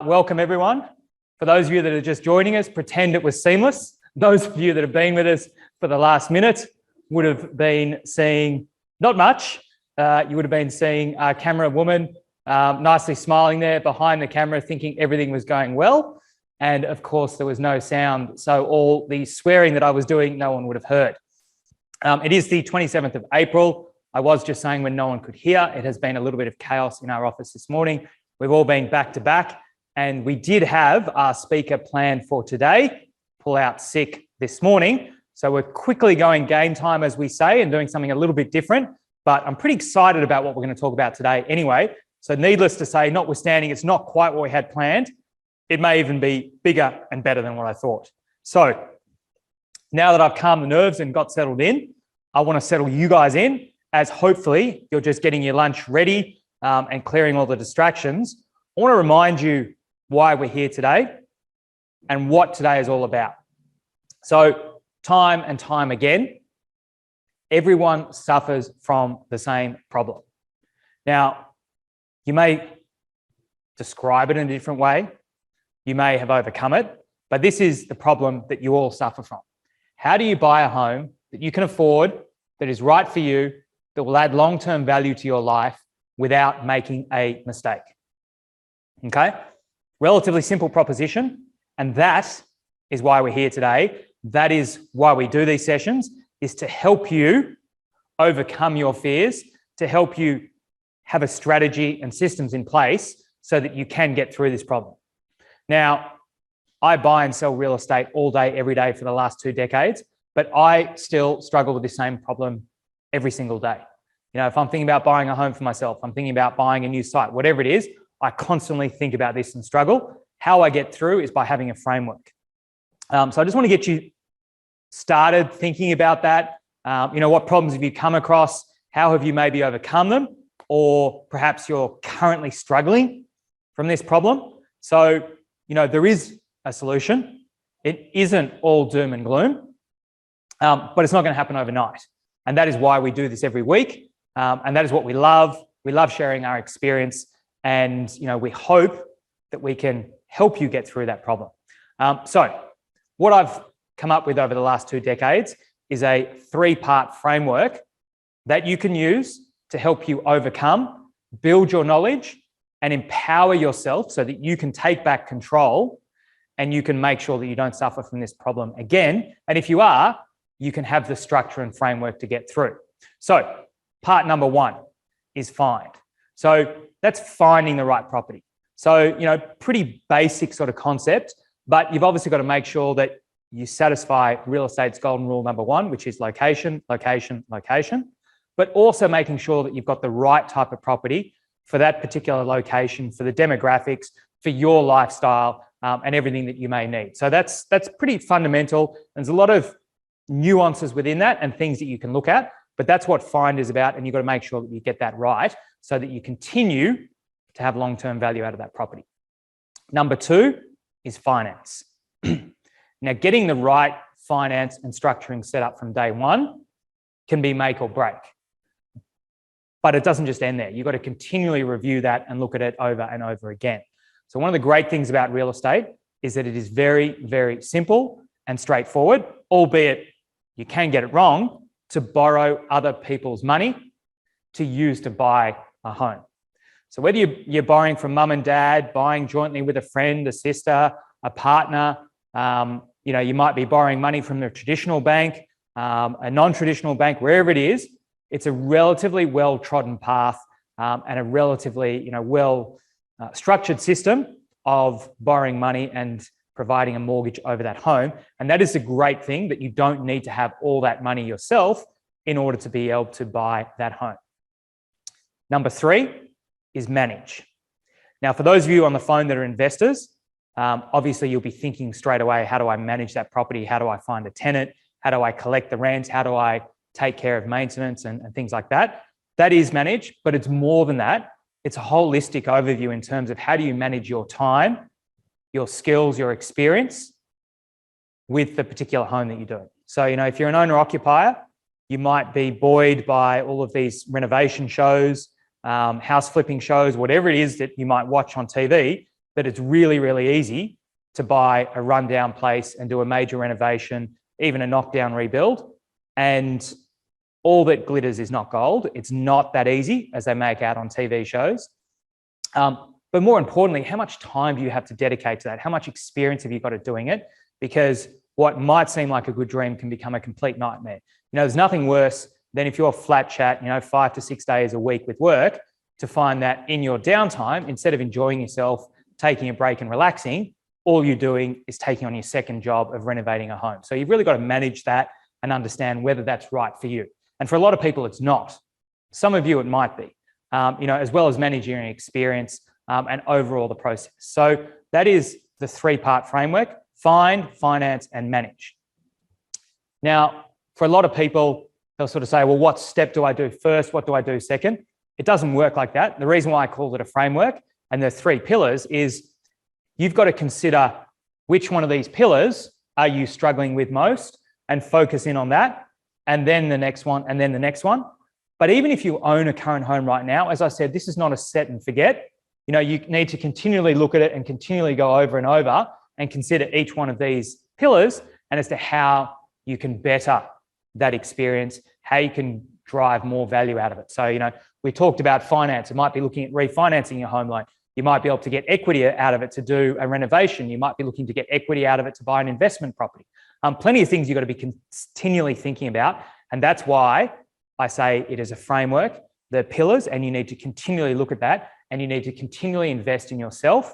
Welcome everyone. For those of you that are just joining us, pretend it was seamless. Those of you that have been with us for the last minute would have been seeing not much. You would have been seeing our camera woman nicely smiling there behind the camera, thinking everything was going well. And of course, there was no sound. So all the swearing that I was doing, no one would have heard. It is the 27th of April. I was just saying when no one could hear, it has been a little bit of chaos in our office this morning. We've all been back to back. And we did have our speaker planned for today pull out sick this morning. So we're quickly going game time, as we say, and doing something a little bit different. But I'm pretty excited about what we're going to talk about today anyway. So needless to say, notwithstanding, it's not quite what we had planned. It may even be bigger and better than what I thought. So now that I've calmed the nerves and got settled in, I want to settle you guys in, as hopefully you're just getting your lunch ready and clearing all the distractions. I want to remind you why we're here today and what today is all about. So time and time again, everyone suffers from the same problem. Now, you may describe it in a different way. You may have overcome it, but this is the problem that you all suffer from. How do you buy a home that you can afford, that is right for you, that will add long-term value to your life without making a mistake? Okay? Relatively simple proposition, and that is why we're here today. That is why we do these sessions, is to help you overcome your fears, to help you have a strategy and systems in place so that you can get through this problem. Now, I buy and sell real estate all day, every day for the last 2 decades, but I still struggle with the same problem every single day. You know, if I'm thinking about buying a home for myself, I'm thinking about buying a new site, whatever it is, I constantly think about this and struggle. How I get through is by having a framework. So I just want to get you started thinking about that. What problems have you come across? How have you maybe overcome them? Or perhaps you're currently struggling from this problem. So, there is a solution. It isn't all doom and gloom, but it's not going to happen overnight. And that is why we do this every week. And that is what we love. We love sharing our experience. And, we hope that we can help you get through that problem. So what I've come up with over the last 2 decades is a 3-part framework that you can use to help you overcome, build your knowledge, and empower yourself so that you can take back control and you can make sure that you don't suffer from this problem again. And if you are, you can have the structure and framework to get through. So part number 1 is find. So that's finding the right property. So, pretty basic sort of concept, but you've obviously got to make sure that you satisfy real estate's golden rule number 1, which is location, location, location, but also making sure that you've got the right type of property for that particular location, for the demographics, for your lifestyle, and everything that you may need. So that's pretty fundamental. There's a lot of nuances within that and things that you can look at, but that's what find is about, and you've got to make sure that you get that right so that you continue to have long-term value out of that property. Number 2 is finance. Now, getting the right finance and structuring set up from day one can be make or break. But it doesn't just end there. You've got to continually review that and look at it over and over again. So one of the great things about real estate is that it is very, very simple and straightforward, albeit you can get it wrong, to borrow other people's money to use to buy a home. So whether you're borrowing from mum and dad, buying jointly with a friend, a sister, a partner, you might be borrowing money from the traditional bank, a non-traditional bank, wherever it is, it's a relatively well-trodden path and a relatively well-structured system of borrowing money and providing a mortgage over that home. And that is a great thing, that you don't need to have all that money yourself in order to be able to buy that home. Number 3 is manage. Now, for those of you on the phone that are investors, obviously you'll be thinking straight away, how do I manage that property? How do I find a tenant? How do I collect the rent? How do I take care of maintenance and things like that? That is manage, but it's more than that. It's a holistic overview in terms of how do you manage your time, your skills, your experience with the particular home that you're doing. So, if you're an owner-occupier, you might be buoyed by all of these renovation shows, house flipping shows, whatever it is that you might watch on TV that it's really, really easy to buy a rundown place and do a major renovation, even a knockdown rebuild. And all that glitters is not gold. It's not that easy as they make out on TV shows. But more importantly, how much time do you have to dedicate to that? How much experience have you got at doing it? Because what might seem like a good dream can become a complete nightmare. There's nothing worse than if you're flat chat, 5 to 6 days a week with work, to find that in your downtime, instead of enjoying yourself, taking a break and relaxing, all you're doing is taking on your second job of renovating a home. So you've really got to manage that and understand whether that's right for you. And for a lot of people, it's not. Some of you, it might be, as well as managing your experience and overall the process. So that is the 3-part framework: find, finance, and manage. Now, for a lot of people, they'll sort of say, well, what step do I do first? What do I do second? It doesn't work like that. The reason why I called it a framework and the 3 pillars is you've got to consider which one of these pillars are you struggling with most and focus in on that, and then the next one, and then the next one. But even if you own a current home right now, as I said, this is not a set and forget. You need to continually look at it and continually go over and over and consider each one of these pillars and as to how you can better that experience, how you can drive more value out of it. So, we talked about finance. It might be looking at refinancing your home loan. You might be able to get equity out of it to do a renovation. You might be looking to get equity out of it to buy an investment property. Plenty of things you've got to be continually thinking about. And that's why I say it is a framework, the pillars, and you need to continually look at that, and you need to continually invest in yourself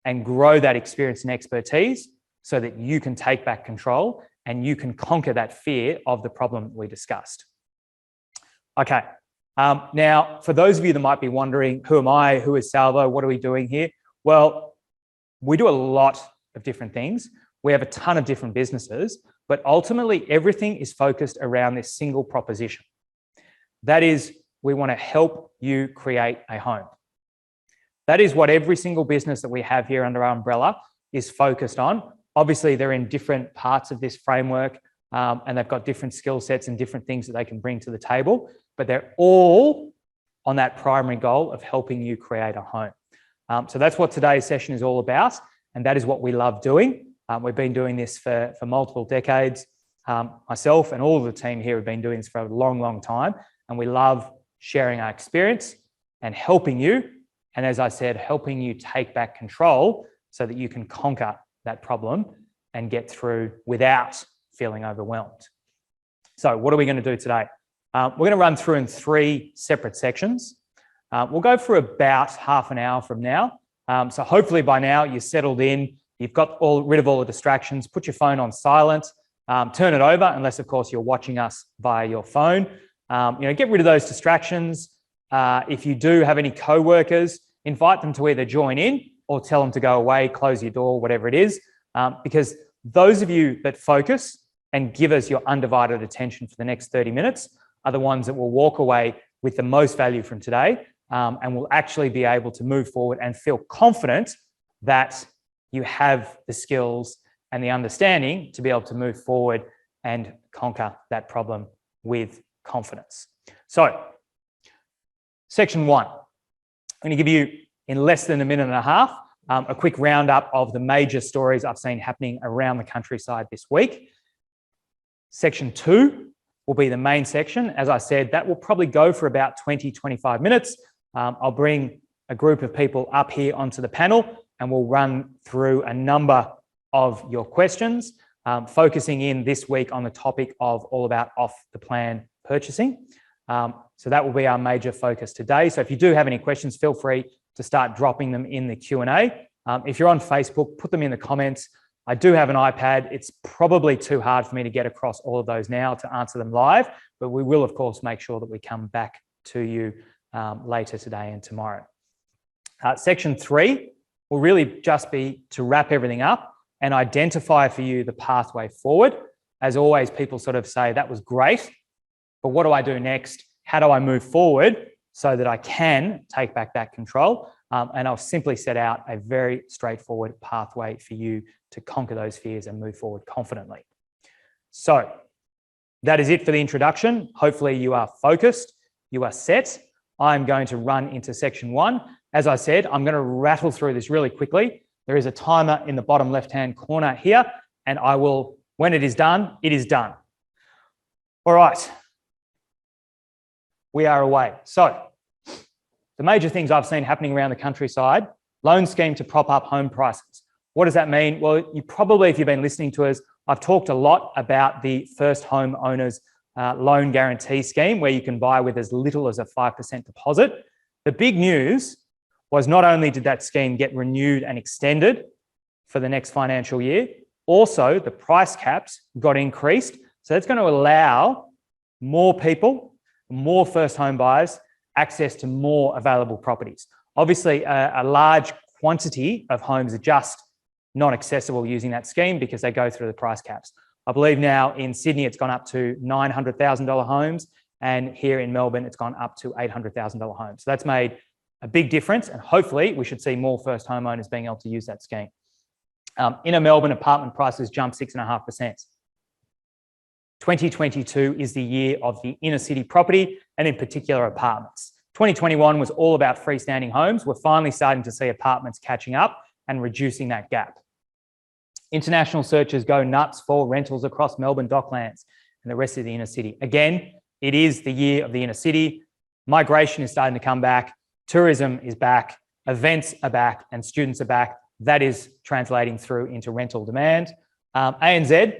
and grow that experience and expertise so that you can take back control and you can conquer that fear of the problem we discussed. Okay. Now, for those of you that might be wondering, who am I? Who is Salvo? What are we doing here? Well, we do a lot of different things. We have a ton of different businesses, but ultimately everything is focused around this single proposition. That is, we want to help you create a home. That is what every single business that we have here under our umbrella is focused on. Obviously, they're in different parts of this framework and they've got different skill sets and different things that they can bring to the table, but they're all on that primary goal of helping you create a home. So that's what today's session is all about, and that is what we love doing. We've been doing this for multiple decades. Myself and all of the team here have been doing this for a long, long time, and we love sharing our experience and helping you. And as I said, helping you take back control so that you can conquer that problem and get through without feeling overwhelmed. So what are we going to do today? We're going to run through in 3 separate sections. We'll go for about half an hour from now. So hopefully by now you're settled in, you've got rid of all the distractions, put your phone on silent, turn it over, unless of course you're watching us via your phone. Get rid of those distractions. If you do have any co-workers, invite them to either join in or tell them to go away, close your door, whatever it is, because those of you that focus and give us your undivided attention for the next 30 minutes are the ones that will walk away with the most value from today and will actually be able to move forward and feel confident that you have the skills and the understanding to be able to move forward and conquer that problem with confidence. So, section 1, I'm going to give you, in less than a minute and a half, a quick roundup of the major stories I've seen happening around the countryside this week. Section 2 will be the main section. As I said, that will probably go for about 20-25 minutes. I'll bring a group of people up here onto the panel and we'll run through a number of your questions, focusing in this week on the topic of all about off-the-plan purchasing. So that will be our major focus today. So if you do have any questions, feel free to start dropping them in the Q&A. If you're on Facebook, put them in the comments. I do have an iPad. It's probably too hard for me to get across all of those now to answer them live, but we will, of course, make sure that we come back to you later today and tomorrow. Section 3 will really just be to wrap everything up and identify for you the pathway forward. As always, people sort of say, that was great, but what do I do next? How do I move forward so that I can take back that control? And I'll simply set out a very straightforward pathway for you to conquer those fears and move forward confidently. So that is it for the introduction. Hopefully you are focused, you are set. I'm going to run into section 1 As I said, I'm going to rattle through this really quickly. There is a timer in the bottom left-hand corner here, and I will, when it is done, it is done. All right. We are away. So the major things I've seen happening around the countryside: loan scheme to prop up home prices. What does that mean? Well, you probably, if you've been listening to us, I've talked a lot about the first home owners loan guarantee scheme, where you can buy with as little as a 5% deposit. The big news was not only did that scheme get renewed and extended for the next financial year, also the price caps got increased. So that's going to allow more people, more first home buyers, access to more available properties. Obviously, a large quantity of homes are just not accessible using that scheme because they go through the price caps. I believe now in Sydney, it's gone up to $900,000 homes, and here in Melbourne, it's gone up to $800,000 homes. So that's made a big difference, and hopefully we should see more first homeowners being able to use that scheme. Inner Melbourne apartment prices jumped 6.5%. 2022 is the year of the inner city property, and in particular apartments. 2021 was all about freestanding homes. We're finally starting to see apartments catching up and reducing that gap. International searches go nuts for rentals across Melbourne Docklands and the rest of the inner city. Again, it is the year of the inner city. Migration is starting to come back. Tourism is back. Events are back, and students are back. That is translating through into rental demand. ANZ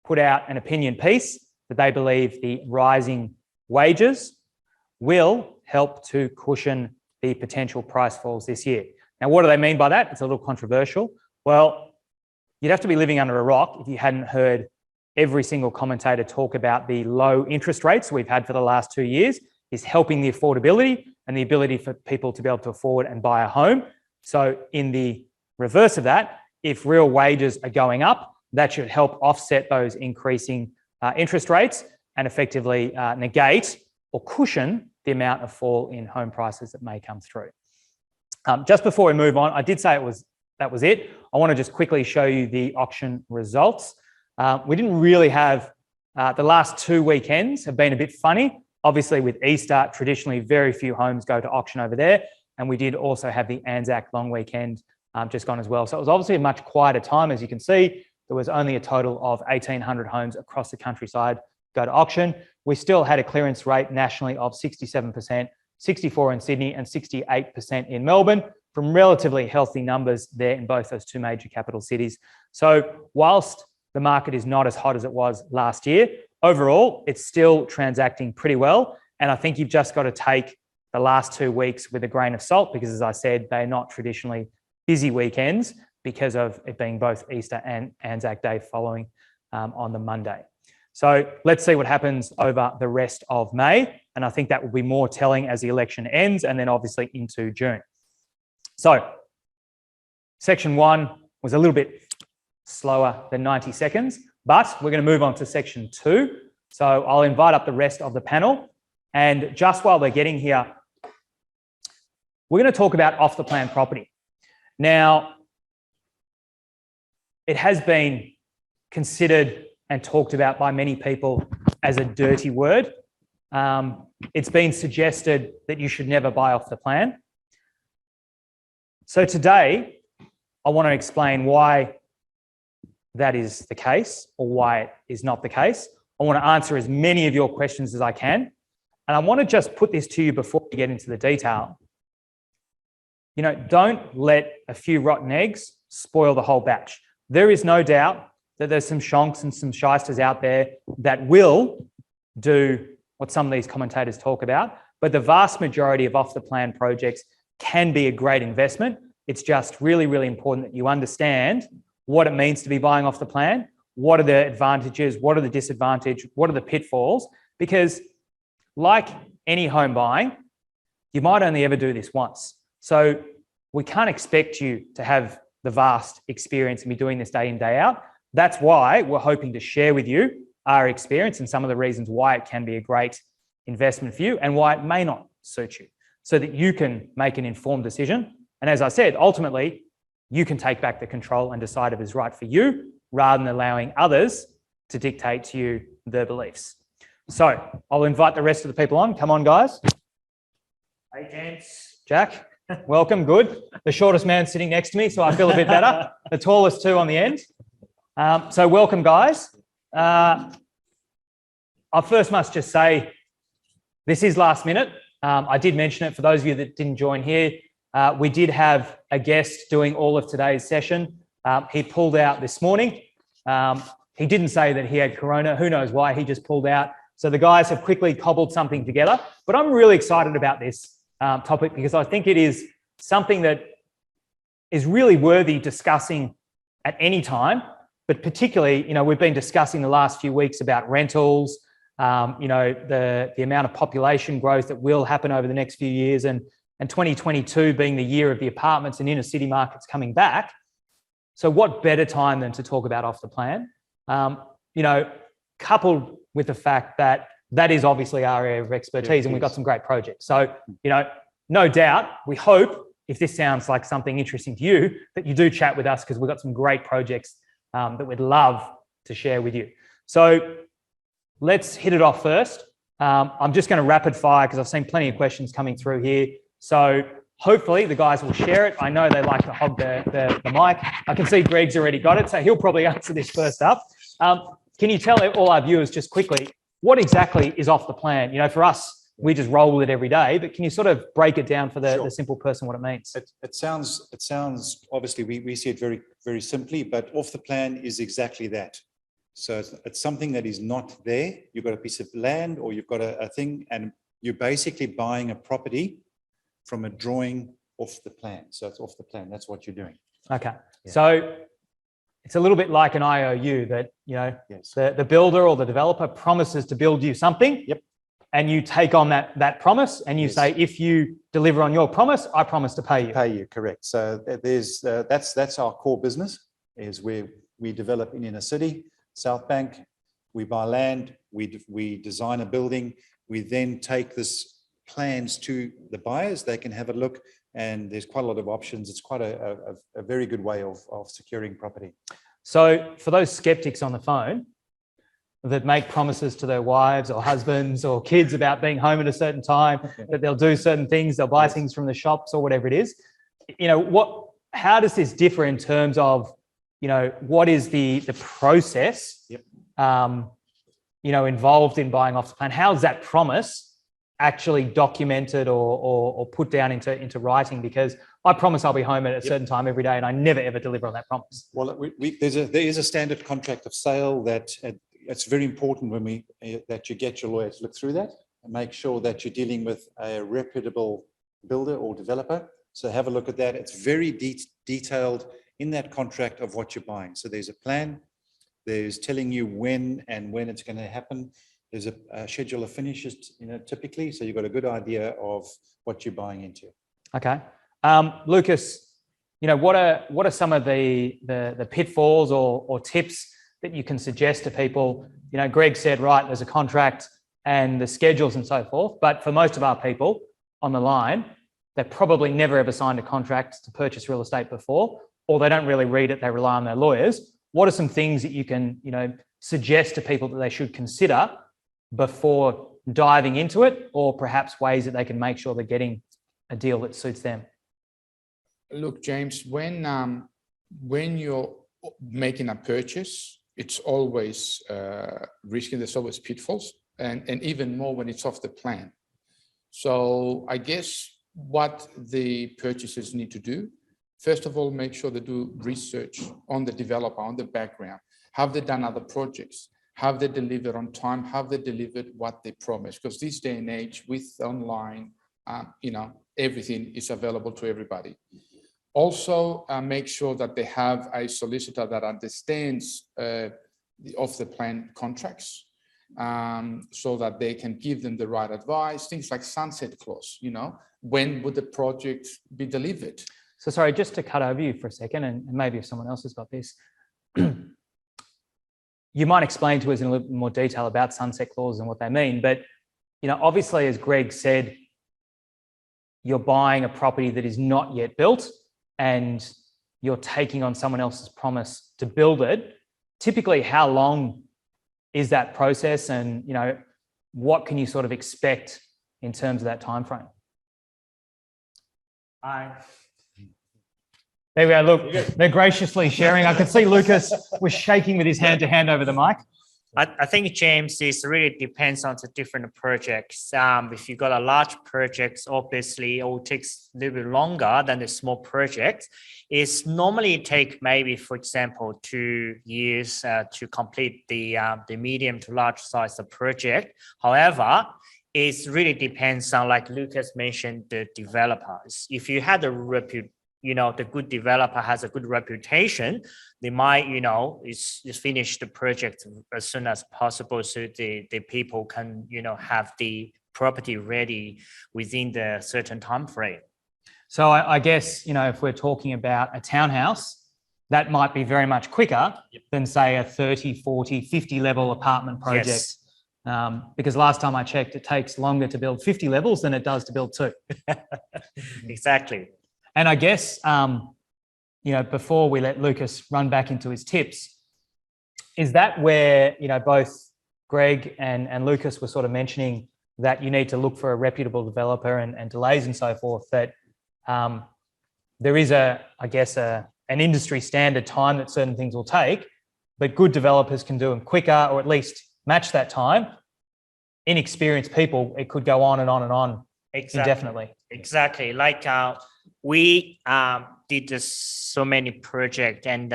put out an opinion piece that they believe the rising wages will help to cushion the potential price falls this year. Now, what do they mean by that? It's a little controversial. Well, you'd have to be living under a rock if you hadn't heard every single commentator talk about the low interest rates we've had for the last 2 years is helping the affordability and the ability for people to be able to afford and buy a home. So in the reverse of that, if real wages are going up, that should help offset those increasing interest rates and effectively negate or cushion the amount of fall in home prices that may come through. Just before we move on, I did say that was it. I want to just quickly show you the auction results. We didn't really have, the last 2 weekends have been a bit funny. Obviously with Easter, traditionally very few homes go to auction over there. And we did also have the Anzac long weekend just gone as well. So it was obviously a much quieter time. As you can see, there was only a total of 1,800 homes across the countryside go to auction. We still had a clearance rate nationally of 67%, 64% in Sydney and 68% in Melbourne, from relatively healthy numbers there in both those two major capital cities. So whilst the market is not as hot as it was last year, overall, it's still transacting pretty well. And I think you've just got to take the last 2 weeks with a grain of salt, because as I said, they're not traditionally busy weekends because of it being both Easter and Anzac Day following on the Monday. So let's see what happens over the rest of May. And I think that will be more telling as the election ends and then obviously into June. So section 1 was a little bit slower than 90 seconds, but we're going to move on to section 2. So I'll invite up the rest of the panel. And just while they're getting here, we're going to talk about off the plan property. Now, it has been considered and talked about by many people as a dirty word. It's been suggested that you should never buy off the plan. So today, I want to explain why that is the case or why it is not the case. I want to answer as many of your questions as I can. And I want to just put this to you before we get into the detail. You know, don't let a few rotten eggs spoil the whole batch. There is no doubt that there's some shonks and some shysters out there that will do what some of these commentators talk about, but the vast majority of off-the-plan projects can be a great investment. It's just really, really important that you understand what it means to be buying off the plan, what are the advantages, what are the disadvantages, what are the pitfalls, because like any home buying, you might only ever do this once. So we can't expect you to have the vast experience and be doing this day in, day out. That's why we're hoping to share with you our experience and some of the reasons why it can be a great investment for you and why it may not suit you, so that you can make an informed decision. And as I said, ultimately, you can take back the control and decide if it's right for you rather than allowing others to dictate to you their beliefs. So I'll invite the rest of the people on. Come on, guys. Hey, gents. Jack. Welcome, good. The shortest man sitting next to me, so I feel a bit better. The tallest two on the end. So welcome, guys. I first must just say, this is last minute. I did mention it for those of you that didn't join here. We did have a guest doing all of today's session. He pulled out this morning. He didn't say that he had corona. Who knows why? He just pulled out. So the guys have quickly cobbled something together. But I'm really excited about this topic because I think it is something that is really worthy discussing at any time. But particularly, we've been discussing the last few weeks about rentals, the amount of population growth that will happen over the next few years, and 2022 being the year of the apartments and inner city markets coming back. So what better time than to talk about Off the Plan? Coupled with the fact that that is obviously our area of expertise, and we've got some great projects. So, no doubt, we hope, if this sounds like something interesting to you, that you do chat with us because we've got some great projects that we'd love to share with you. So let's hit it off first. I'm just going to rapid fire because I've seen plenty of questions coming through here. So hopefully the guys will share it. I know they like to hog the mic. I can see Greg's already got it, so he'll probably answer this first up. Can you tell all our viewers just quickly, what exactly is Off the Plan? For us, we just roll with it every day, but can you sort of break it down for the simple person what it means? It sounds obviously we see it very, very simply, but Off the Plan is exactly that. So it's something that is not there. You've got a piece of land or you've got a thing, and you're basically buying a property from a drawing off the plan. So it's off the plan. That's what you're doing. Okay. Yeah. So it's a little bit like an IOU that, yes, the builder or the developer promises to build you something. Yep. And you take on that promise and you say, if you deliver on your promise, I promise to pay you. Pay you, correct. So there's that's our core business, is where we develop in inner city, South Bank. We buy land, we design a building, we then take this plans to the buyers. They can have a look, and there's quite a lot of options. It's quite a very good way of securing property. So for those skeptics on the phone that make promises to their wives or husbands or kids about being home at a certain time, that they'll do certain things, they'll buy things from the shops or whatever it is, how does this differ in terms of, what is the process, involved in buying off the plan? How is that promise actually documented or put down into writing? Because I promise I'll be home at a certain time every day, and I never ever deliver on that promise. Well, there is a standard contract of sale that it's very important that you get your lawyer to look through that and make sure that you're dealing with a reputable builder or developer. So have a look at that. It's very detailed in that contract of what you're buying. So there's a plan. There's telling you when it's going to happen. There's a schedule of finishes, typically, so you've got a good idea of what you're buying into. Okay, Lucas, what are some of the pitfalls or tips that you can suggest to people? Greg said, right, there's a contract and the schedules and so forth, but for most of our people on the line, they've probably never ever signed a contract to purchase real estate before, or they don't really read it, they rely on their lawyers. What are some things that you can, suggest to people that they should consider before diving into it, or perhaps ways that they can make sure they're getting a deal that suits them? Look, James, when you're making a purchase, it's always risky. There's always pitfalls, and even more when it's off the plan. So I guess what the purchasers need to do, first of all, make sure they do research on the developer, on the background. Have they done other projects? Have they delivered on time? Have they delivered what they promised? Because this day and age with online, everything is available to everybody. Also, make sure that they have a solicitor that understands the off-the-plan contracts, so that they can give them the right advice. Things like sunset clause, when would the project be delivered? So sorry, just to cut over you for a second, and maybe if someone else has got this, you might explain to us in a little bit more detail about sunset clauses and what they mean. But, obviously, as Greg said, you're buying a property that is not yet built and you're taking on someone else's promise to build it. Typically, how long is that process, and what can you sort of expect in terms of that time frame? There we go. Look, they're graciously sharing. I could see Lucas was shaking with his hand to hand over the mic. I think, James, it really depends on the different projects. If you got a large project, obviously it will take a little bit longer than the small project. It's normally take maybe, for example, 2 years to complete the medium to large size of project. However, it really depends on, like Lucas mentioned, the developers. If you had the good developer has a good reputation, they might, is finish the project as soon as possible so the people can, have the property ready within the certain time frame. So I guess, if we're talking about a townhouse, that might be very much quicker than, say, a 30, 40, 50 level apartment project. Yes. Because last time I checked, it takes longer to build 50 levels than it does to build 2. Exactly. And I guess, before we let Lucas run back into his tips, is that where, both Greg and Lucas were sort of mentioning that you need to look for a reputable developer and delays and so forth, that there is an industry standard time that certain things will take, but good developers can do them quicker or at least match that time. Inexperienced people, it could go on and on and on indefinitely. Exactly. Like we did so many projects, and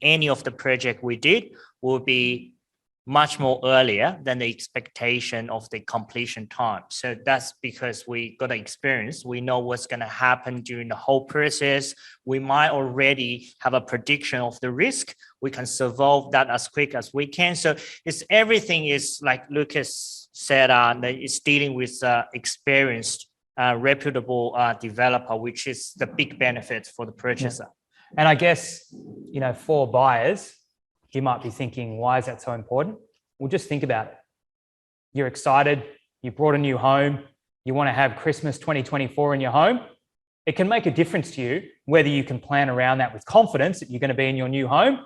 any of the project we did will be much more earlier than the expectation of the completion time. So that's because we got experience. We know what's going to happen during the whole process. We might already have a prediction of the risk. We can survive that as quick as we can. So everything is like Lucas said, it's dealing with experienced, reputable developer, which is the big benefit for the purchaser. Yeah. And I guess, for buyers, you might be thinking, why is that so important? Well, just think about it. You're excited. You brought a new home. You want to have Christmas 2024 in your home. It can make a difference to you whether you can plan around that with confidence that you're going to be in your new home,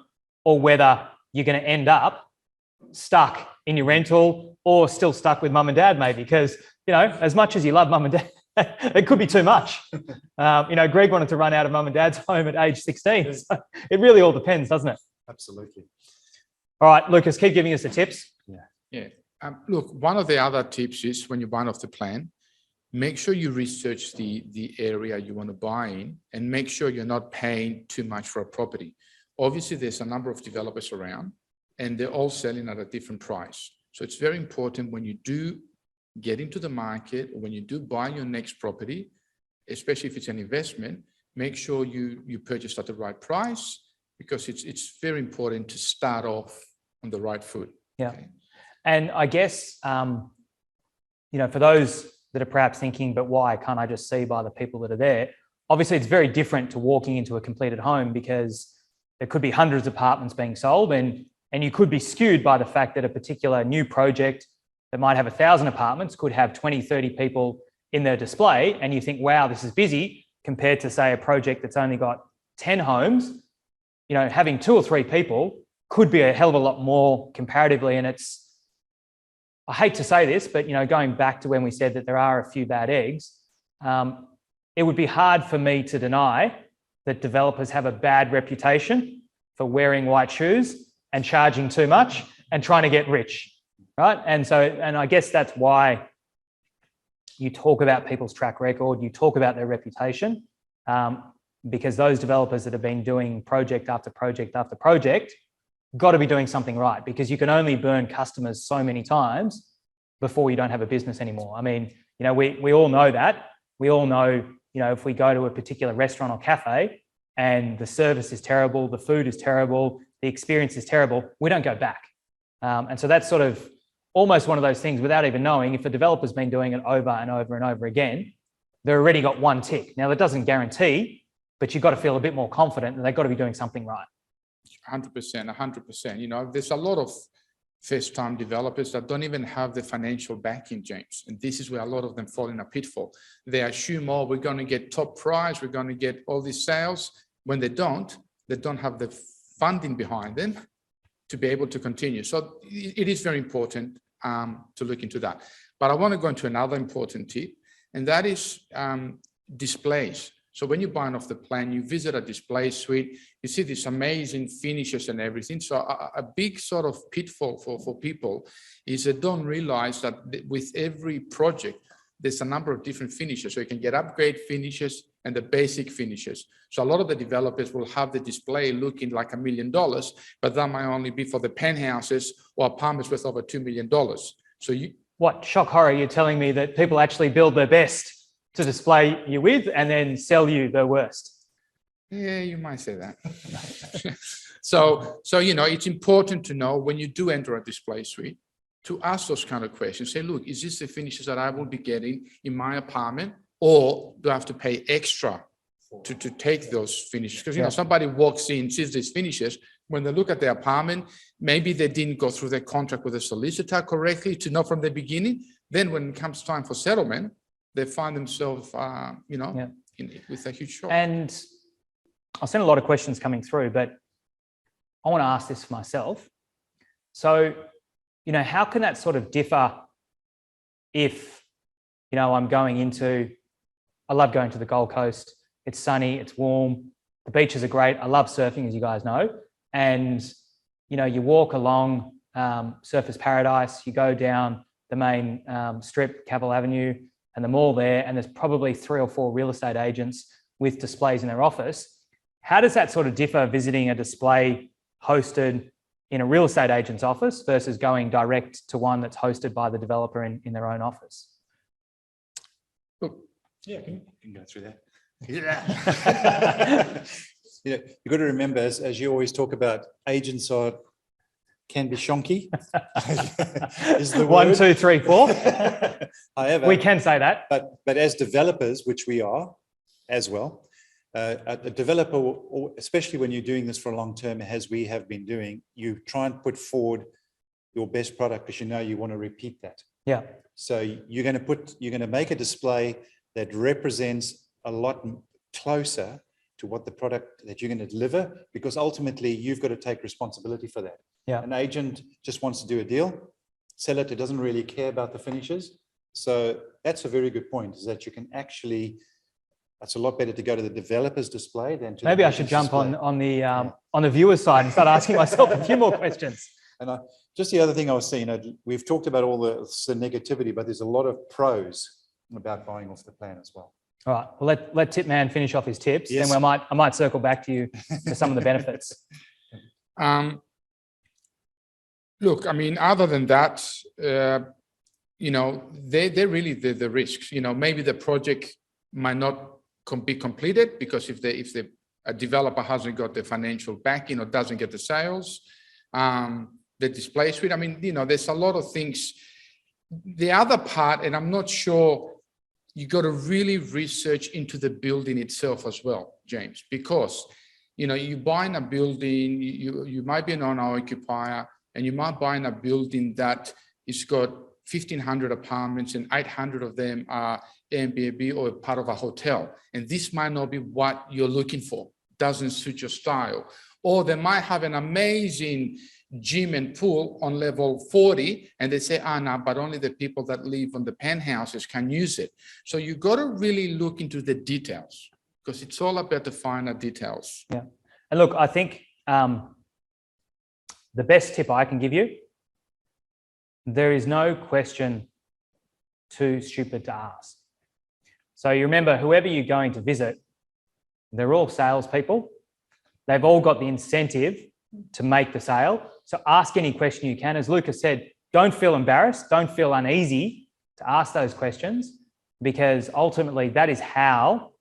or whether you're going to end up stuck in your rental or still stuck with mum and dad, maybe, because, as much as you love mum and dad, it could be too much. Greg wanted to run out of mum and dad's home at age 16. So it really all depends, doesn't it? Absolutely. All right, Lucas, keep giving us the tips. Yeah. Look, one of the other tips is when you're buying off the plan, make sure you research the area you want to buy in and make sure you're not paying too much for a property. Obviously, there's a number of developers around and they're all selling at a different price. So it's very important when you do get into the market, or when you do buy your next property, especially if it's an investment, make sure you purchase at the right price, because it's very important to start off on the right foot. Yeah. Okay. And I guess, for those that are perhaps thinking, but why can't I just see by the people that are there? Obviously, it's very different to walking into a completed home, because there could be hundreds of apartments being sold, and you could be skewed by the fact that a particular new project that might have 1,000 apartments could have 20, 30 people in their display. And you think, wow, this is busy, compared to, say, a project that's only got 10 homes. Having 2 or 3 people could be a hell of a lot more comparatively. And I hate to say this, but, going back to when we said that there are a few bad eggs, it would be hard for me to deny that developers have a bad reputation for wearing white shoes and charging too much and trying to get rich, right? And I guess that's why you talk about people's track record, you talk about their reputation, because those developers that have been doing project after project after project got to be doing something right, because you can only burn customers so many times before you don't have a business anymore. I mean, we all know that. We all know, if we go to a particular restaurant or cafe and the service is terrible, the food is terrible, the experience is terrible, we don't go back. And so that's sort of almost one of those things, without even knowing, if a developer's been doing it over and over and over again, they've already got one tick. Now, that doesn't guarantee, but you've got to feel a bit more confident that they've got to be doing something right. 100%. There's a lot of first-time developers that don't even have the financial backing, James. And this is where a lot of them fall in a pitfall. They assume, we're going to get top price, we're going to get all these sales. When they don't have the funding behind them to be able to continue. So it is very important to look into that. But I want to go into another important tip, and that is displays. So when you're buying off the plan, you visit a display suite, you see these amazing finishes and everything. So a big sort of pitfall for people is they don't realize that with every project, there's a number of different finishes. So you can get upgrade finishes and the basic finishes. So a lot of the developers will have the display looking like $1 million, but that might only be for the penthouses or apartments worth over $2 million. So you... What, shock horror, you're telling me that people actually build their best to display you with and then sell you the worst? Yeah, you might say that. So, you know, it's important to know when you do enter a display suite to ask those kind of questions. Say, look, is this the finishes that I will be getting in my apartment, or do I have to pay extra to take those finishes? Because, you know, somebody walks in, sees these finishes, when they look at their apartment, maybe they didn't go through their contract with the solicitor correctly to know from the beginning. Then when it comes time for settlement, they find themselves, with a huge shock. And I've seen a lot of questions coming through, but I want to ask this for myself. So, you know, how can that sort of differ if, you know, I love going to the Gold Coast. It's sunny, it's warm, the beaches are great. I love surfing, as you guys know. And, you know, you walk along Surfers Paradise, you go down the main strip, Cavill Avenue, and the mall there, and there's probably 3 or 4 real estate agents with displays in their office. How does that sort of differ visiting a display hosted in a real estate agent's office versus going direct to one that's hosted by the developer in their own office? Look, yeah, you can go through that. You know, you've got to remember, as you always talk about, agents can be shonky. Is the 1, word. 2, 3, 4. However, We can say that. but as developers, which we are as well, a developer, especially when you're doing this for a long term, as we have been doing, you try and put forward your best product because you know you want to repeat that. Yeah. So you're going to make a display that represents a lot closer to what the product that you're going to deliver, because ultimately you've got to take responsibility for that. Yeah. An agent just wants to do a deal, sell it. It doesn't really care about the finishes. So that's a very good point, is that you can actually, it's a lot better to go to the developer's display than to Maybe the I should agent's jump display. on the viewer's side and start asking myself a few more questions. And just the other thing I was saying, we've talked about all the negativity, but there's a lot of pros about buying off the plan as well. All right, well, let Tipman finish off his tips, Yes. then I might circle back to you for some of the benefits. Look, I mean, other than that, you know, they're really the risks. You know, maybe the project might not be completed because if a developer hasn't got the financial backing or doesn't get the sales, the display suite. I mean, you know, there's a lot of things. The other part, and I'm not sure, you got to really research into the building itself as well, James, because, you know, you buying a building, you might be an owner-occupier, and you might buy in a building that has got 1,500 apartments and 800 of them are Airbnb or part of a hotel. And this might not be what you're looking for, doesn't suit your style. Or they might have an amazing gym and pool on level 40, and they say, no, but only the people that live on the penthouses can use it. So you got to really look into the details, because it's all about the finer details. Yeah. And look, I think the best tip I can give you, there is no question too stupid to ask. So you remember, whoever you're going to visit, they're all salespeople. They've all got the incentive to make the sale. So ask any question you can. As Lucas said, don't feel embarrassed, don't feel uneasy to ask those questions, because ultimately that is how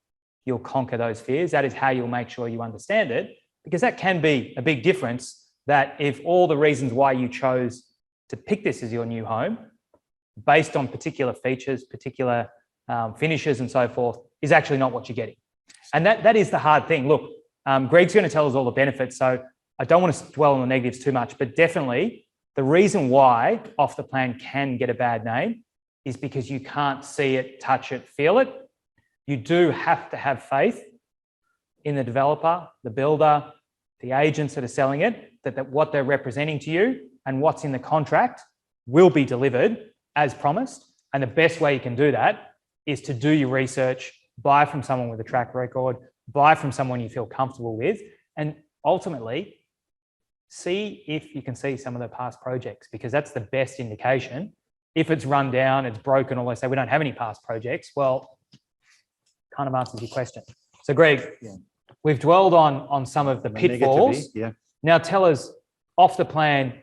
you'll conquer those fears. That is how you'll make sure you understand it, because that can be a big difference. That if all the reasons why you chose to pick this as your new home, based on particular features, particular finishes and so forth, is actually not what you're getting. And that is the hard thing. Look, Greg's going to tell us all the benefits, so I don't want to dwell on the negatives too much, but definitely the reason why off the plan can get a bad name is because you can't see it, touch it, feel it. You do have to have faith in the developer, the builder, the agents that are selling it, that what they're representing to you and what's in the contract will be delivered as promised. And the best way you can do that is to do your research, buy from someone with a track record, buy from someone you feel comfortable with, and ultimately see if you can see some of the past projects, because that's the best indication. If it's run down, it's broken, or they say we don't have any past projects, well, kind of answers your question. So Greg, we've dwelled on some of the pitfalls. Yeah. Now tell us, off the plan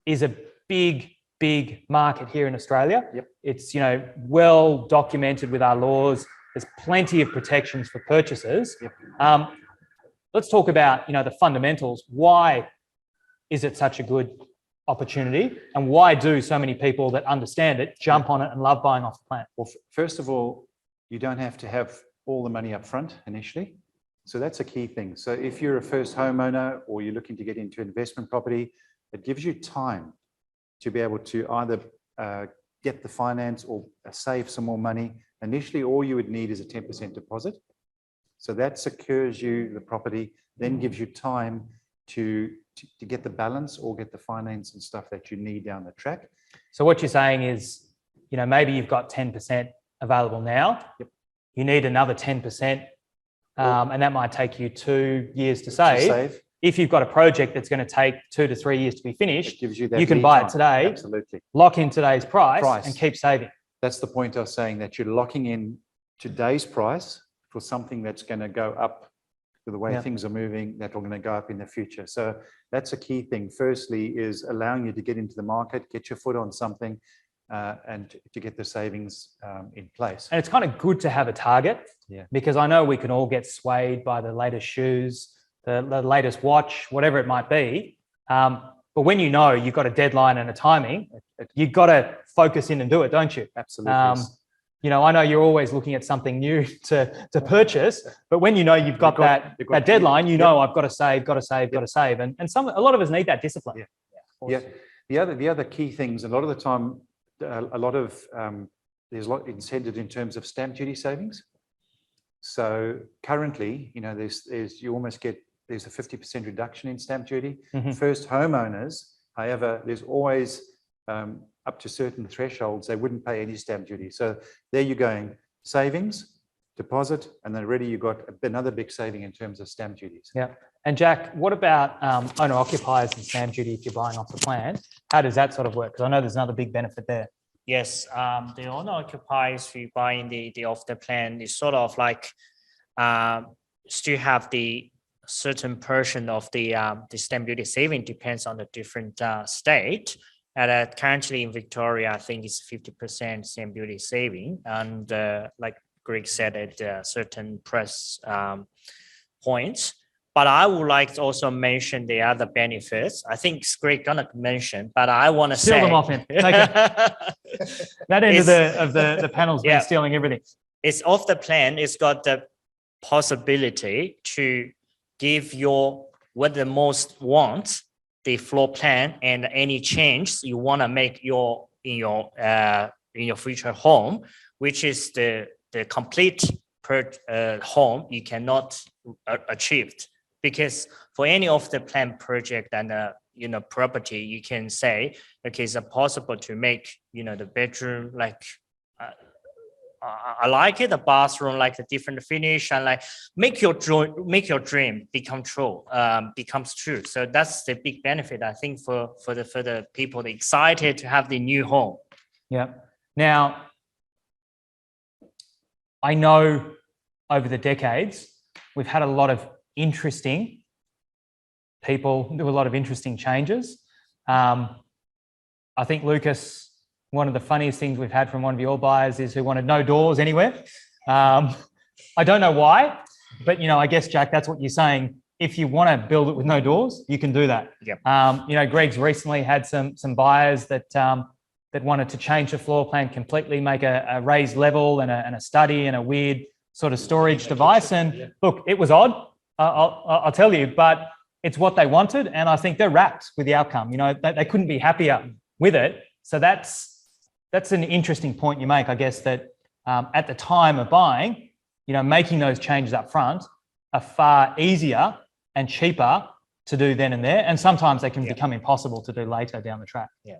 is a big market here in Australia. Yep. It's, you know, well documented with our laws. There's plenty of protections for purchasers. Yep. Let's talk about, you know, the fundamentals. Why is it such a good opportunity, and why do so many people that understand it jump on it and love buying off the plan? Well, first of all, you don't have to have all the money up front initially. So that's a key thing. So if you're a first homeowner or you're looking to get into investment property, it gives you time to be able to either get the finance or save some more money. Initially, all you would need is a 10% deposit. So that secures you the property, then gives you time to get the balance or get the finance and stuff that you need down the track. So what you're saying is, you know, maybe you've got 10% available now. Yep. You need another 10%, and that might take you 2 years to save. If you've got a project that's going to take 2 to 3 years to be finished, It gives you that you can lead buy time. it today, Absolutely. lock in today's price and keep saving. That's the point I was saying, that you're locking in today's price for something that's going to go up with the way Yeah. things are moving, that are going to go up in the future. So that's a key thing. Firstly, is allowing you to get into the market, get your foot on something, and to get the savings in place. And it's kind of good to have a target, Yeah. because I know we can all get swayed by the latest shoes, the latest watch, whatever it might be. But when you know you've got a deadline and a timing, you've got to focus in and do it, don't you? Absolutely. You know, I know you're always looking at something new to purchase, but when you know you've got that deadline, you know, I've got to save, got to save. And a lot of us need that discipline. Yeah. The other key things, a lot of the time, there's a lot incentive in terms of stamp duty savings. So currently, you know, there's a 50% reduction in stamp duty. Mhm. First homeowners, however, there's always up to certain thresholds, they wouldn't pay any stamp duty. So there you're going, savings, deposit, and then already you've got another big saving in terms of stamp duties. Yeah. And Jack, what about owner occupiers and stamp duty if you're buying off the plan? How does that sort of work? Because I know there's another big benefit there. Yes, the owner occupiers who buy in the off the plan is sort of like still have the certain portion of the stamp duty saving, depends on the different state. And currently in Victoria, I think it's 50% stamp duty saving, and like Greg said, at certain price points. But I would like to also mention the other benefits. I think Greg gonna mention, but I want to say Steal them off him. Take it. That end of the panel's been stealing everything. It's off the plan. It's got the possibility to give what the most wants, the floor plan, and any change you want to make in your future home, which is the complete home you cannot achieve. Because for any of the plan project and property, you can say, okay, is it possible to make the bedroom like I like it, the bathroom like a different finish, and like make your dream becomes true. So that's the big benefit, I think, for the people excited to have the new home. Yeah. Now, I know over the decades we've had a lot of interesting people do a lot of interesting changes. I think, Lucas, one of the funniest things we've had from one of your buyers is who wanted no doors anywhere. I don't know why, but I guess, Jack, that's what you're saying. If you want to build it with no doors, you can do that. Yep. Greg's recently had some buyers that wanted to change the floor plan completely, make a raised level and a study and a weird sort of storage device. And look, it was odd, I'll tell you, but it's what they wanted, and I think they're wrapped with the outcome. They couldn't be happier with it. So that's an interesting point you make, I guess, that at the time of buying, making those changes up front are far easier and cheaper to do then and there, and sometimes they can become impossible to do later down the track. Yeah.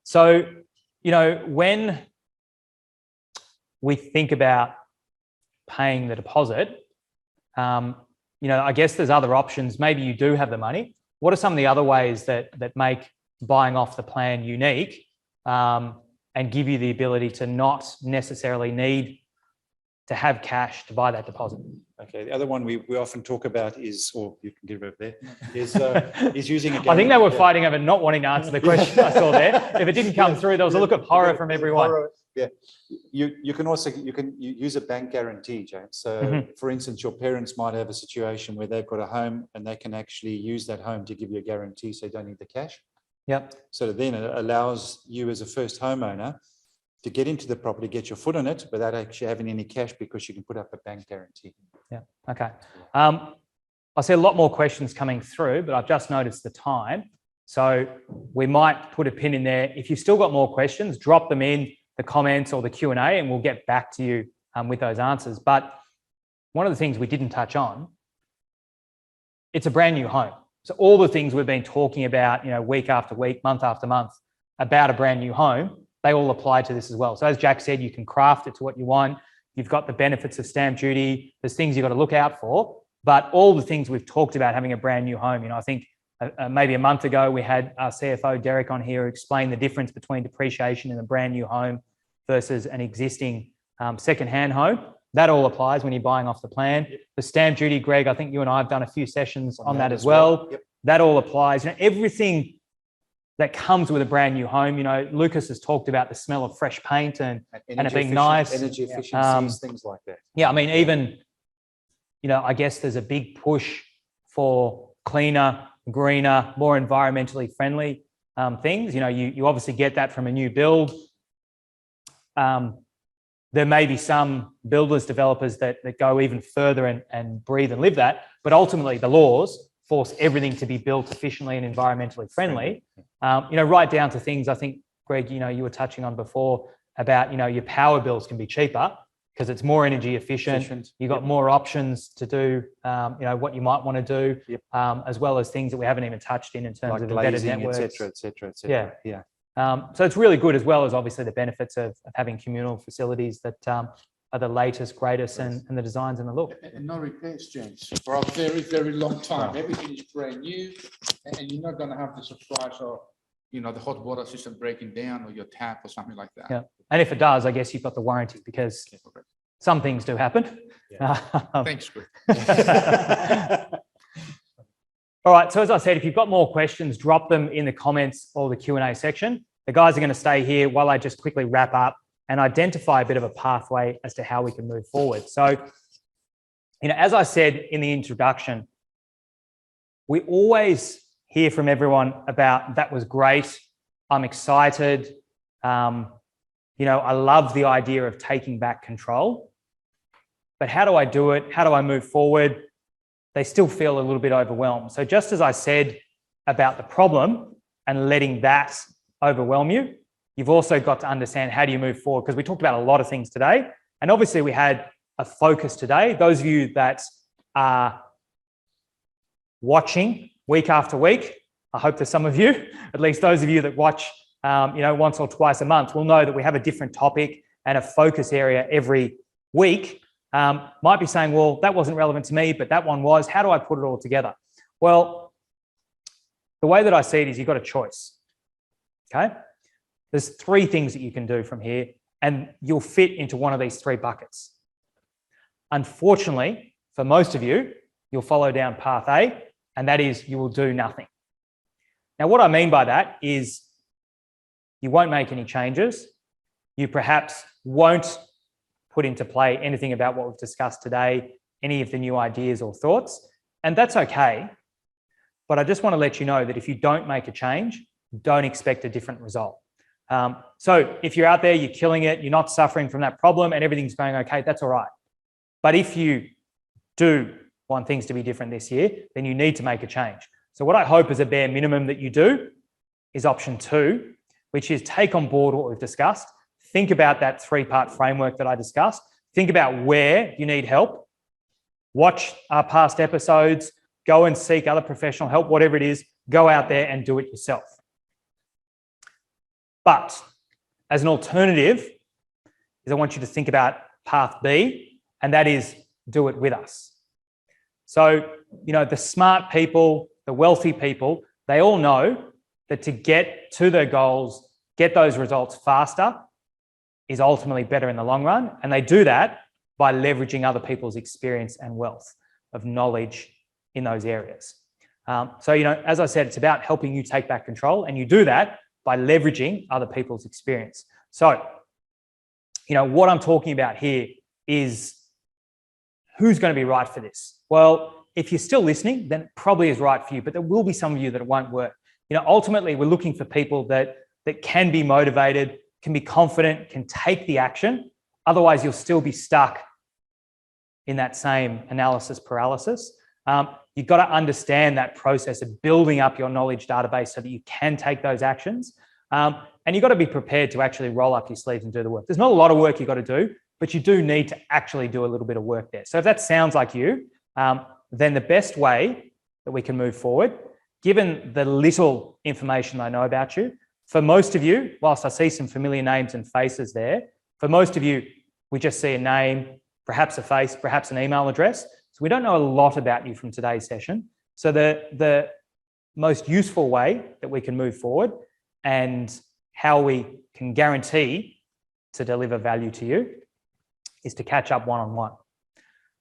So, when we think about paying the deposit, I guess there's other options. Maybe you do have the money. What are some of the other ways that make buying off the plan unique and give you the ability to not necessarily need to have cash to buy that deposit? Okay, the other one we often talk about is, or you can get rid of there, is using a I think they were fighting over not wanting to answer the question I saw there. If it didn't come through, there was a look of horror from everyone. Yeah, you can also use a bank guarantee, James. So, for instance, your parents might have a situation where they've got a home and they can actually use that home to give you a guarantee, so you don't need the cash. Yep. So then it allows you as a first homeowner to get into the property, get your foot on it without actually having any cash, because you can put up a bank guarantee. Yeah. Okay. I see a lot more questions coming through, but I've just noticed the time. So we might put a pin in there. If you've still got more questions, drop them in the comments or the Q&A and we'll get back to you with those answers. But one of the things we didn't touch on, it's a brand new home. So all the things we've been talking about, week after week, month after month about a brand new home, they all apply to this as well. So as Jack said, you can craft it to what you want. You've got the benefits of stamp duty. There's things you've got to look out for, but all the things we've talked about having a brand new home, I think maybe a month ago, we had our CFO, Derek, on here explain the difference between depreciation in a brand new home versus an existing second-hand home. That all applies when you're buying off the plan. The stamp duty, Greg, I think you and I have done a few sessions on that as well. Yep. That all applies. Everything that comes with a brand new home. Lucas has talked about the smell of fresh paint and it being nice. Energy efficiencies, things like that. Yeah, I mean, even, I guess there's a big push for cleaner, greener, more environmentally friendly things. You obviously get that from a new build. There may be some builders, developers that go even further and breathe and live that, but ultimately the laws force everything to be built efficiently and environmentally friendly. Right down to things, I think, Greg, you were touching on before about, your power bills can be cheaper because it's more energy efficient. You've got more options to do, what you might want to do, as well as things that we haven't even touched in terms like of embedded glazing, networks. et cetera. Yeah. So it's really good, as well as obviously the benefits of having communal facilities that are the latest, greatest, and the designs and the look. And no repairs, James, for a very, very long time. Everything is brand new, and you're not going to have the surprise of, the hot water system breaking down or your tap or something like that. Yeah, and if it does, I guess you've got the warranty, because some things do happen. Yeah. Thanks, Greg. All right, so as I said, if you've got more questions, drop them in the comments or the Q&A section. The guys are going to stay here while I just quickly wrap up and identify a bit of a pathway as to how we can move forward. So, as I said in the introduction, we always hear from everyone about, that was great, I'm excited, I love the idea of taking back control, but how do I do it? How do I move forward? They still feel a little bit overwhelmed. So just as I said about the problem and letting that overwhelm you, you've also got to understand, how do you move forward? Because we talked about a lot of things today. And obviously we had a focus today. Those of you that are watching week after week, I hope there's some of you, at least those of you that watch, once or twice a month, will know that we have a different topic and a focus area every week. Might be saying, well, that wasn't relevant to me, but that one was. How do I put it all together? Well, the way that I see it is, you've got a choice. Okay? There's three things that you can do from here, and you'll fit into one of these three buckets. Unfortunately, for most of you, you'll follow down path A, and that is, you will do nothing. Now, what I mean by that is, you won't make any changes. You perhaps won't put into play anything about what we've discussed today, any of the new ideas or thoughts, and that's okay. But I just want to let you know that if you don't make a change, don't expect a different result. So if you're out there, you're killing it, you're not suffering from that problem and everything's going okay, that's all right. But if you do want things to be different this year, then you need to make a change. So what I hope is a bare minimum that you do is option 2, which is take on board what we've discussed. Think about that 3-part framework that I discussed. Think about where you need help. Watch our past episodes, go and seek other professional help, whatever it is, go out there and do it yourself. But as an alternative, is I want you to think about path B, and that is do it with us. So, the smart people, the wealthy people, they all know that to get to their goals, get those results faster is ultimately better in the long run. And they do that by leveraging other people's experience and wealth of knowledge in those areas. So, as I said, it's about helping you take back control, and you do that by leveraging other people's experience. So, what I'm talking about here is who's going to be right for this? Well, if you're still listening, then it probably is right for you, but there will be some of you that it won't work. Ultimately, we're looking for people that can be motivated, can be confident, can take the action. Otherwise, you'll still be stuck in that same analysis paralysis. You've got to understand that process of building up your knowledge database so that you can take those actions. And you've got to be prepared to actually roll up your sleeves and do the work. There's not a lot of work you've got to do, but you do need to actually do a little bit of work there. So if that sounds like you, then the best way that we can move forward, given the little information I know about you, for most of you, whilst I see some familiar names and faces there, for most of you, we just see a name, perhaps a face, perhaps an email address. So we don't know a lot about you from today's session. So the most useful way that we can move forward and how we can guarantee to deliver value to you is to catch up one-on-one.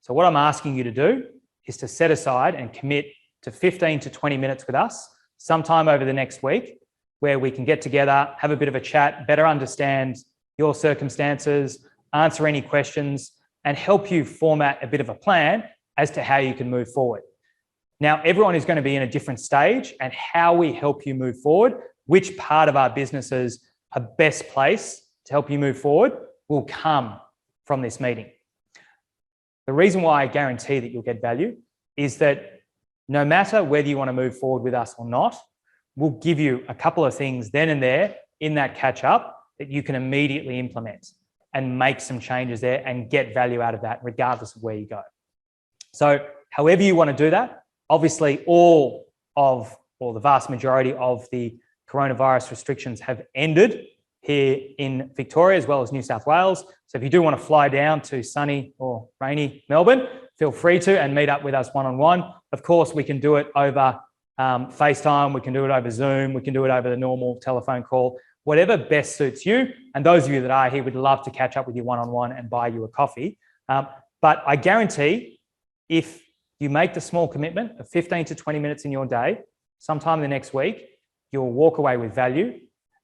So what I'm asking you to do is to set aside and commit to 15 to 20 minutes with us sometime over the next week, where we can get together, have a bit of a chat, better understand your circumstances, answer any questions, and help you format a bit of a plan as to how you can move forward. Now, everyone is going to be in a different stage, and how we help you move forward, which part of our businesses are best placed to help you move forward, will come from this meeting. The reason why I guarantee that you'll get value is that no matter whether you want to move forward with us or not, we'll give you a couple of things then and there in that catch up that you can immediately implement and make some changes there and get value out of that regardless of where you go. So however you want to do that, obviously the vast majority of the coronavirus restrictions have ended here in Victoria as well as New South Wales. So if you do want to fly down to sunny or rainy Melbourne, feel free to and meet up with us one-on-one. Of course, we can do it over FaceTime, we can do it over Zoom, we can do it over the normal telephone call, whatever best suits you. And those of you that are here, we'd love to catch up with you one-on-one and buy you a coffee. But I guarantee if you make the small commitment of 15 to 20 minutes in your day, sometime the next week, you'll walk away with value,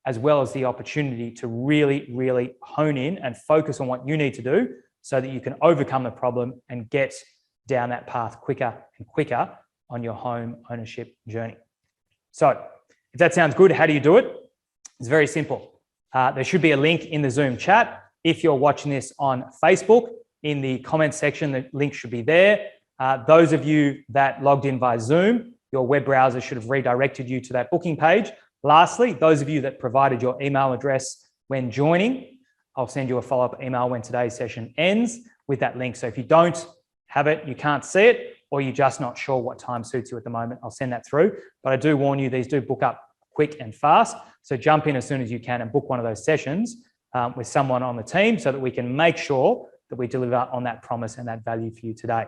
as well as the opportunity to really, really hone in and focus on what you need to do so that you can overcome the problem and get down that path quicker and quicker on your home ownership journey. So if that sounds good, how do you do it? It's very simple. There should be a link in the Zoom chat. If you're watching this on Facebook, in the comments section, the link should be there. Those of you that logged in via Zoom, your web browser should have redirected you to that booking page. Lastly, those of you that provided your email address when joining, I'll send you a follow-up email when today's session ends with that link. So if you don't have it, you can't see it, or you're just not sure what time suits you at the moment, I'll send that through. But I do warn you, these do book up quick and fast. So jump in as soon as you can and book one of those sessions with someone on the team so that we can make sure that we deliver on that promise and that value for you today.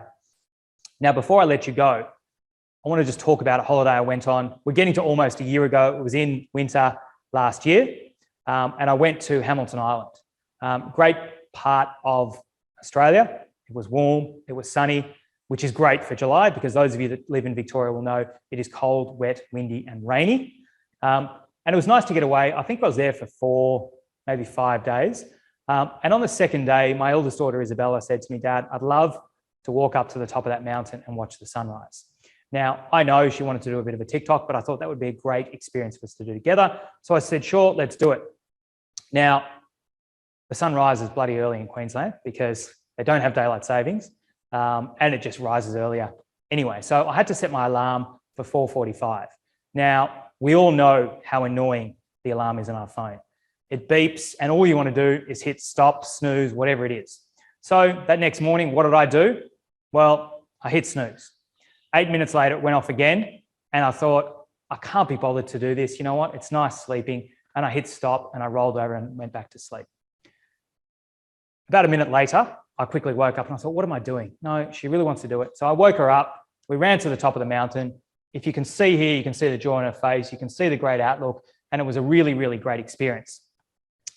Now, before I let you go, I want to just talk about a holiday I went on. We're getting to almost a year ago. It was in winter last year, and I went to Hamilton Island. Great part of Australia. It was warm, it was sunny, which is great for July because those of you that live in Victoria will know it is cold, wet, windy, and rainy. And it was nice to get away. I think I was there for 4, maybe 5 days. And on the second day, my eldest daughter, Isabella, said to me, "Dad, I'd love to walk up to the top of that mountain and watch the sunrise." Now, I know she wanted to do a bit of a TikTok, but I thought that would be a great experience for us to do together. So I said, sure, let's do it. Now, the sun rises bloody early in Queensland because they don't have daylight savings, and it just rises earlier. Anyway, so I had to set my alarm for 4:45. Now, we all know how annoying the alarm is on our phone. It beeps, and all you want to do is hit stop, snooze, whatever it is. So that next morning, what did I do? Well, I hit snooze. 8 minutes later, it went off again, and I thought, I can't be bothered to do this. You know what? It's nice sleeping. And I hit stop, and I rolled over and went back to sleep. About a minute later, I quickly woke up and I thought, what am I doing? No, she really wants to do it. So I woke her up. We ran to the top of the mountain. If you can see here, you can see the joy on her face. You can see the great outlook. And it was a really, really great experience.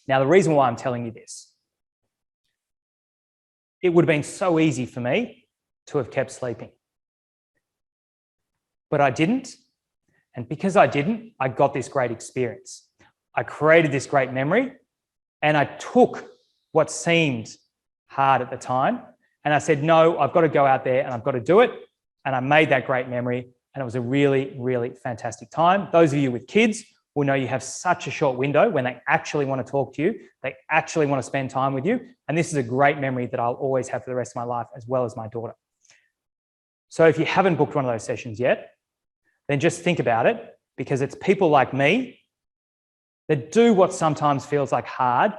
Now, the reason why I'm telling you this, it would have been so easy for me to have kept sleeping. But I didn't. And because I didn't, I got this great experience. I created this great memory, and I took what seemed hard at the time. And I said, no, I've got to go out there and I've got to do it. And I made that great memory. And it was a really, really fantastic time. Those of you with kids will know you have such a short window when they actually want to talk to you. They actually want to spend time with you. And this is a great memory that I'll always have for the rest of my life, as well as my daughter. So if you haven't booked one of those sessions yet, then just think about it, because it's people like me that do what sometimes feels like hard,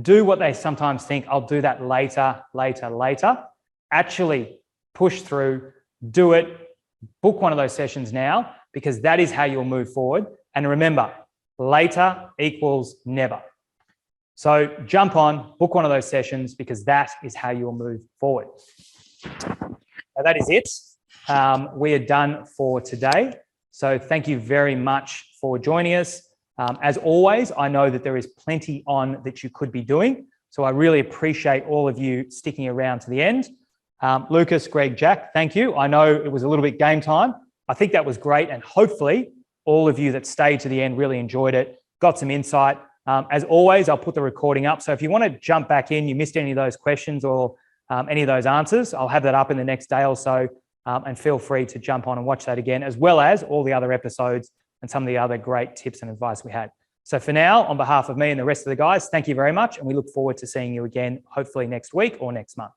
do what they sometimes think, I'll do that later, actually push through, do it, book one of those sessions now, because that is how you'll move forward. And remember, later equals never. So jump on, book one of those sessions, because that is how you'll move forward. Now that is it. We are done for today. So thank you very much for joining us. As always, I know that there is plenty on that you could be doing. So I really appreciate all of you sticking around to the end. Lucas, Greg, Jack, thank you. I know it was a little bit game time. I think that was great. And hopefully all of you that stayed to the end really enjoyed it, got some insight. As always, I'll put the recording up. So if you want to jump back in, you missed any of those questions or any of those answers, I'll have that up in the next day or so. And feel free to jump on and watch that again, as well as all the other episodes and some of the other great tips and advice we had. So for now, on behalf of me and the rest of the guys, thank you very much. And we look forward to seeing you again, hopefully next week or next month.